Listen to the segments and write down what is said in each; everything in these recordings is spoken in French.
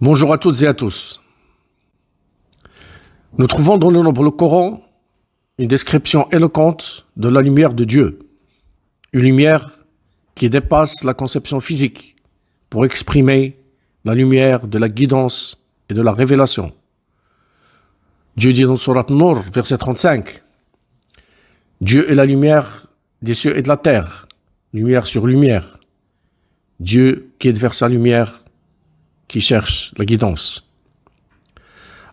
Bonjour à toutes et à tous. Nous trouvons dans le Coran une description éloquente de la lumière de Dieu. Une lumière qui dépasse la conception physique pour exprimer la lumière de la guidance et de la révélation. Dieu dit dans Surat Nur, verset 35, « Dieu est la lumière des cieux et de la terre, lumière sur lumière. Dieu guide vers sa lumière qui cherche la guidance. »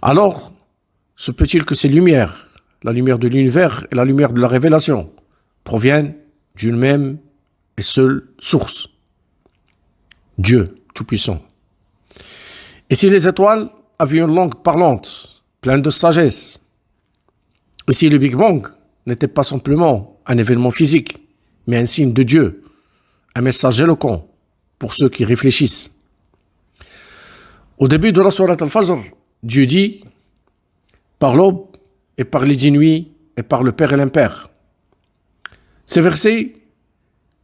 Alors, se peut-il que ces lumières, la lumière de l'univers et la lumière de la révélation, proviennent d'une même et seule source, Dieu Tout-Puissant. Et si les étoiles avaient une langue parlante, pleine de sagesse, et si le Big Bang n'était pas simplement un événement physique, mais un signe de Dieu, un message éloquent pour ceux qui réfléchissent. Au début de la sourate Al-Fajr, Dieu dit « Par l'aube et par les dix nuits et par le Père et l'Impère ». Ces versets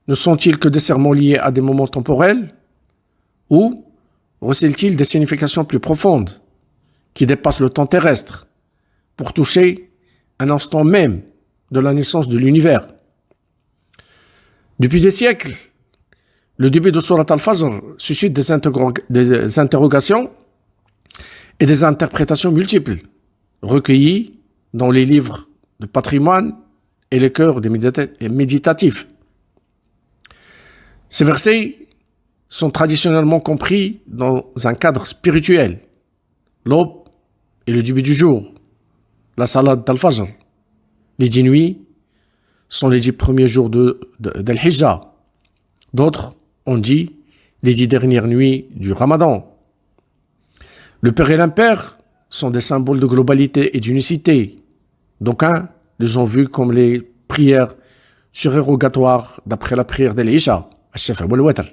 ne sont-ils que des serments liés à des moments temporels ou recèlent-ils des significations plus profondes qui dépassent le temps terrestre pour toucher un instant même de la naissance de l'univers? Depuis des siècles, le début de Surat Al-Fajr suscite des interrogations et des interprétations multiples, recueillies dans les livres de patrimoine et les cœurs des méditatifs. Ces versets sont traditionnellement compris dans un cadre spirituel. L'aube est le début du jour, la salade d'Al-Fajr. Les 10 nuits sont les 10 premiers jours d'Al-Hijjah. D'autres ont dit les 10 dernières nuits du Ramadan. Le Père et l'Impère sont des symboles de globalité et d'unicité. D'aucuns les ont vus comme les prières surérogatoires d'après la prière d'Al-Isha, Al-Shafa wal-Watr.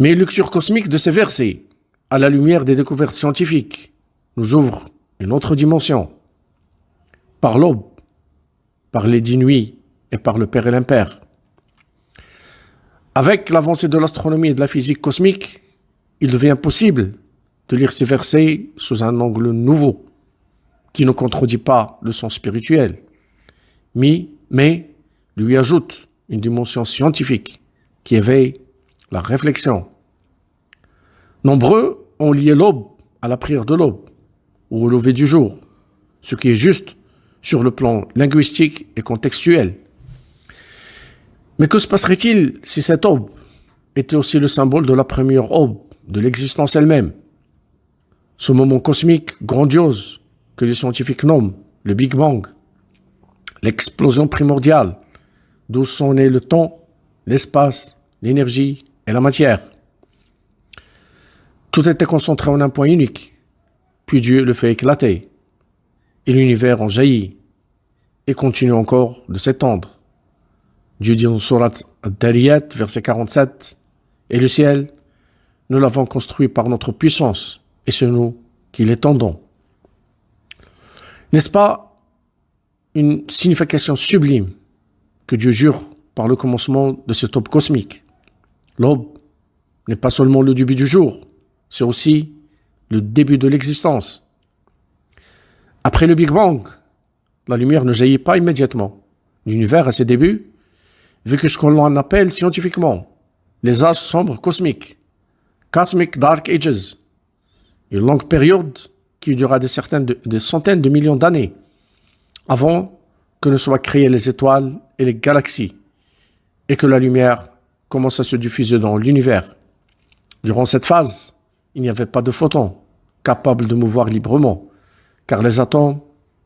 Mais une lecture cosmique de ces versets, à la lumière des découvertes scientifiques, nous ouvre une autre dimension. Par l'aube, par les 10 nuits et par le Père et l'Impère. Avec l'avancée de l'astronomie et de la physique cosmique, il devient possible de lire ces versets sous un angle nouveau, qui ne contredit pas le sens spirituel, mais lui ajoute une dimension scientifique qui éveille la réflexion. Nombreux ont lié l'aube à la prière de l'aube ou au lever du jour, ce qui est juste sur le plan linguistique et contextuel. Mais que se passerait-il si cette aube était aussi le symbole de la première aube de l'existence elle-même? Ce moment cosmique grandiose que les scientifiques nomment le Big Bang, l'explosion primordiale, d'où sont nés le temps, l'espace, l'énergie et la matière. Tout était concentré en un point unique, puis Dieu le fait éclater, et l'univers en jaillit, et continue encore de s'étendre. Dieu dit en Surat Ad-Dariyat, verset 47, « Et le ciel, nous l'avons construit par notre puissance, et c'est nous qui l'étendons. » N'est-ce pas une signification sublime que Dieu jure par le commencement de cette aube cosmique? L'aube n'est pas seulement le début du jour, c'est aussi le début de l'existence. Après le Big Bang, la lumière ne jaillit pas immédiatement. L'univers à ses débuts vécu ce qu'on appelle scientifiquement les âges sombres cosmiques, Cosmic Dark Ages, une longue période qui durera des centaines de millions d'années avant que ne soient créées les étoiles et les galaxies et que la lumière commence à se diffuser dans l'univers. Durant cette phase, il n'y avait pas de photons capables de mouvoir librement car les atomes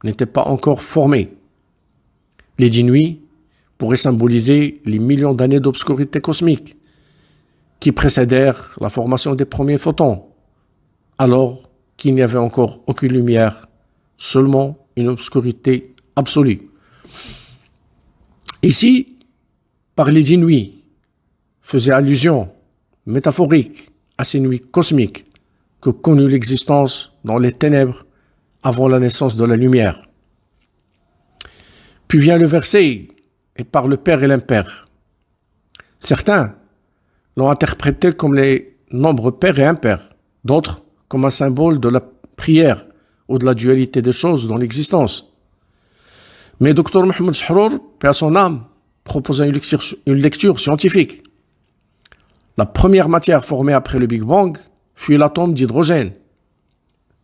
n'étaient pas encore formés. Les 10 nuits pourrait symboliser les millions d'années d'obscurité cosmique qui précédèrent la formation des premiers photons, alors qu'il n'y avait encore aucune lumière, seulement une obscurité absolue. Ici, par les 10 nuits, faisait allusion métaphorique à ces nuits cosmiques que connut l'existence dans les ténèbres avant la naissance de la lumière. Puis vient le verset « et par le Père et l'Impère ». Certains l'ont interprété comme les nombres pair et impair, d'autres comme un symbole de la prière ou de la dualité des choses dans l'existence. Mais Dr Mohamed Chahrour, paix à son âme, propose une lecture scientifique. La première matière formée après le Big Bang fut l'atome d'hydrogène.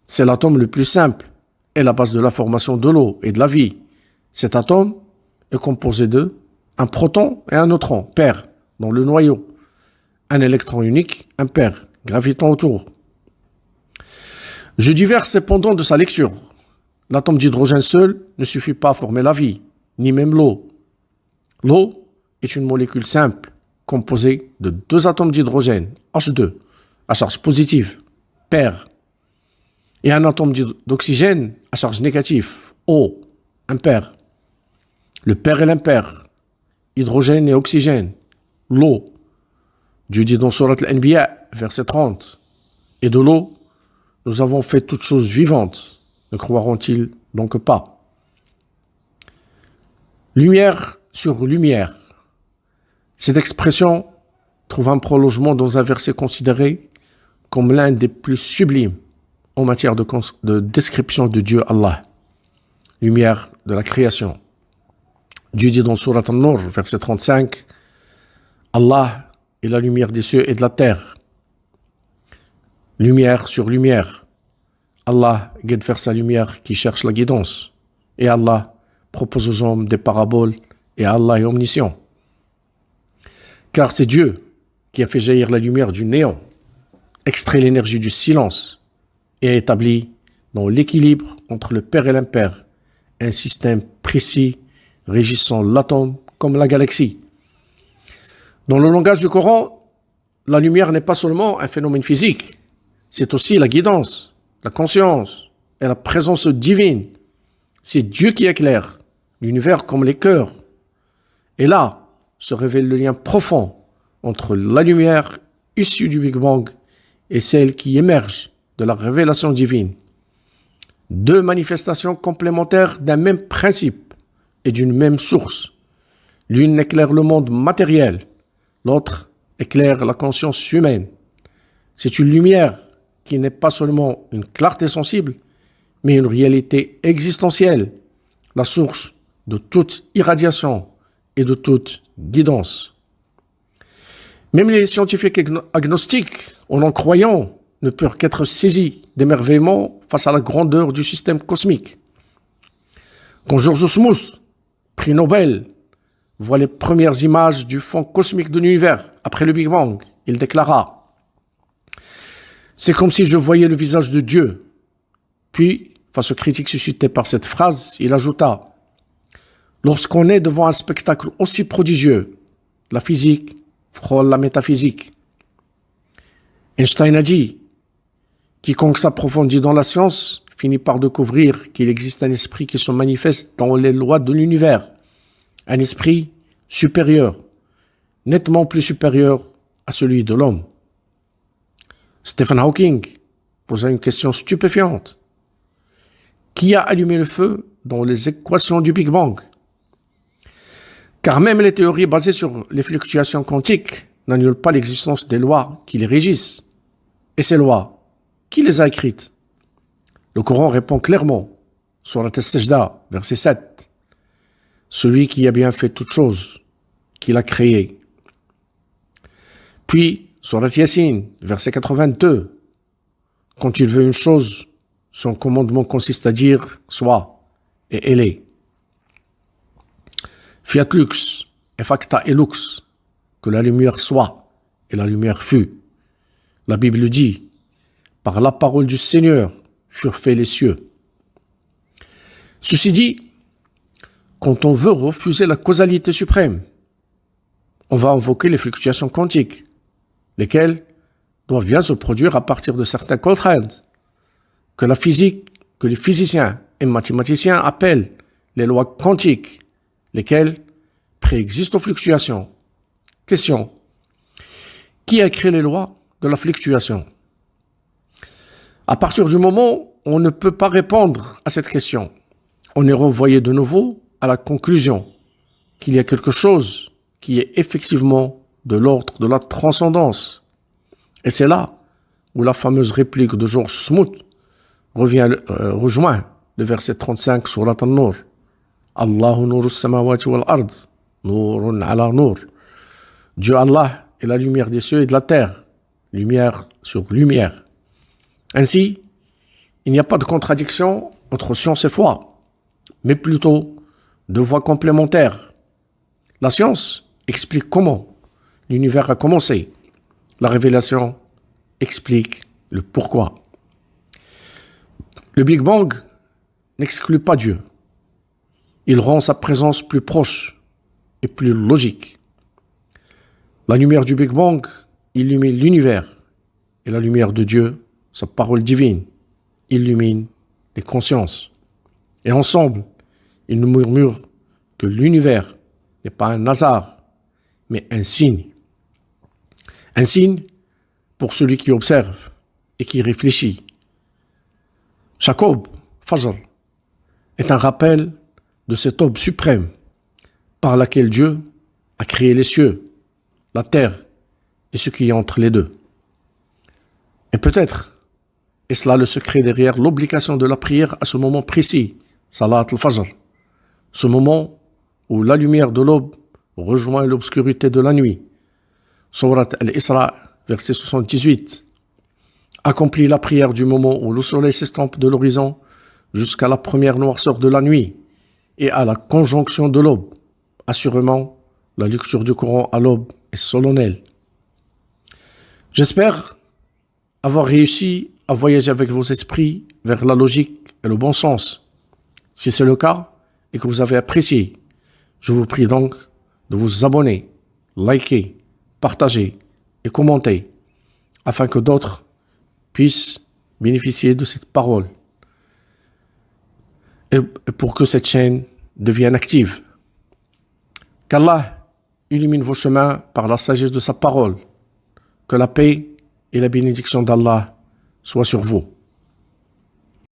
C'est l'atome le plus simple et la base de la formation de l'eau et de la vie. Cet atome est composé de un proton et un neutron pair dans le noyau, un électron unique impair gravitant autour. Je diverse cependant de sa lecture. L'atome d'hydrogène seul ne suffit pas à former la vie, ni même l'eau. L'eau est une molécule simple composée de deux atomes d'hydrogène, H2, à charge positive, pair, et un atome d'oxygène à charge négative, O, impair. Le pair et l'impair, hydrogène et oxygène, l'eau. Dieu dit dans Surat Al-Anbiya, verset 30, et de l'eau, nous avons fait toutes choses vivantes. Ne croiront-ils donc pas? Lumière sur lumière. Cette expression trouve un prolongement dans un verset considéré comme l'un des plus sublimes en matière de description de Dieu Allah. Lumière de la création. Dieu dit dans Surat An-Nur, verset 35, Allah est la lumière des cieux et de la terre. Lumière sur lumière. Allah guide vers sa lumière qui cherche la guidance. Et Allah propose aux hommes des paraboles et Allah est omniscient. Car c'est Dieu qui a fait jaillir la lumière du néant, extrait l'énergie du silence et a établi dans l'équilibre entre le pair et l'impair un système précis régissant l'atome comme la galaxie. Dans le langage du Coran, la lumière n'est pas seulement un phénomène physique, c'est aussi la guidance, la conscience et la présence divine. C'est Dieu qui éclaire l'univers comme les cœurs. Et là se révèle le lien profond entre la lumière issue du Big Bang et celle qui émerge de la révélation divine. Deux manifestations complémentaires d'un même principe et d'une même source. L'une éclaire le monde matériel, l'autre éclaire la conscience humaine. C'est une lumière qui n'est pas seulement une clarté sensible, mais une réalité existentielle, la source de toute irradiation et de toute guidance. Même les scientifiques agnostiques, en croyant, ne peuvent qu'être saisis d'émerveillement face à la grandeur du système cosmique. Quand George Smoot, prix Nobel, voit les premières images du fond cosmique de l'univers après le Big Bang, il déclara « C'est comme si je voyais le visage de Dieu. » Puis, face aux critiques suscitées par cette phrase, il ajouta « Lorsqu'on est devant un spectacle aussi prodigieux, la physique frôle la métaphysique. » Einstein a dit « Quiconque s'approfondit dans la science finit par découvrir qu'il existe un esprit qui se manifeste dans les lois de l'univers, un esprit supérieur, nettement plus supérieur à celui de l'homme. » Stephen Hawking posa une question stupéfiante. Qui a allumé le feu dans les équations du Big Bang? Car même les théories basées sur les fluctuations quantiques n'annulent pas l'existence des lois qui les régissent. Et ces lois, qui les a écrites? Le Coran répond clairement, Surat As-Sajda, verset 7. Celui qui a bien fait toute chose, qui l'a créé. Puis, Surat Yasin, verset 82. Quand il veut une chose, son commandement consiste à dire « soit » et « elle est ». Fiat lux, et facta et lux, que la lumière soit et la lumière fut. La Bible dit, par la parole du Seigneur furent faits les cieux. Ceci dit, quand on veut refuser la causalité suprême, on va invoquer les fluctuations quantiques, lesquelles doivent bien se produire à partir de certaines contraintes, que la physique, que les physiciens et mathématiciens appellent les lois quantiques, lesquelles préexistent aux fluctuations. Question. Qui a créé les lois de la fluctuation? À partir du moment où on ne peut pas répondre à cette question, on est renvoyé de nouveau à la conclusion qu'il y a quelque chose qui est effectivement de l'ordre de la transcendance. Et c'est là où la fameuse réplique de George Smoot rejoint le verset 35 sur An-Nur. Allahu nuru samawati wal ard, nurun ala nur. Dieu Allah est la lumière des cieux et de la terre, lumière sur lumière. Ainsi, il n'y a pas de contradiction entre science et foi, mais plutôt deux voies complémentaires. La science explique comment l'univers a commencé. La révélation explique le pourquoi. Le Big Bang n'exclut pas Dieu. Il rend sa présence plus proche et plus logique. La lumière du Big Bang illumine l'univers et la lumière de Dieu, sa parole divine, illumine les consciences. Et ensemble, ils nous murmurent que l'univers n'est pas un hasard, mais un signe. Un signe pour celui qui observe et qui réfléchit. Chaque aube, Fajr, est un rappel de cette aube suprême par laquelle Dieu a créé les cieux, la terre et ce qui est entre les deux. Et peut-être est-ce là le secret derrière l'obligation de la prière à ce moment précis, Salat al-Fajr, ce moment où la lumière de l'aube rejoint l'obscurité de la nuit. Surat al-Isra, verset 78. Accomplit la prière du moment où le soleil s'estompe de l'horizon jusqu'à la première noirceur de la nuit et à la conjonction de l'aube. Assurément, la lecture du Coran à l'aube est solennelle. J'espère avoir réussi à voyager avec vos esprits vers la logique et le bon sens. Si c'est le cas et que vous avez apprécié, je vous prie donc de vous abonner, liker, partager et commenter afin que d'autres puissent bénéficier de cette parole et pour que cette chaîne devienne active. Qu'Allah illumine vos chemins par la sagesse de sa parole. Que la paix et la bénédiction d'Allah soient sur vous.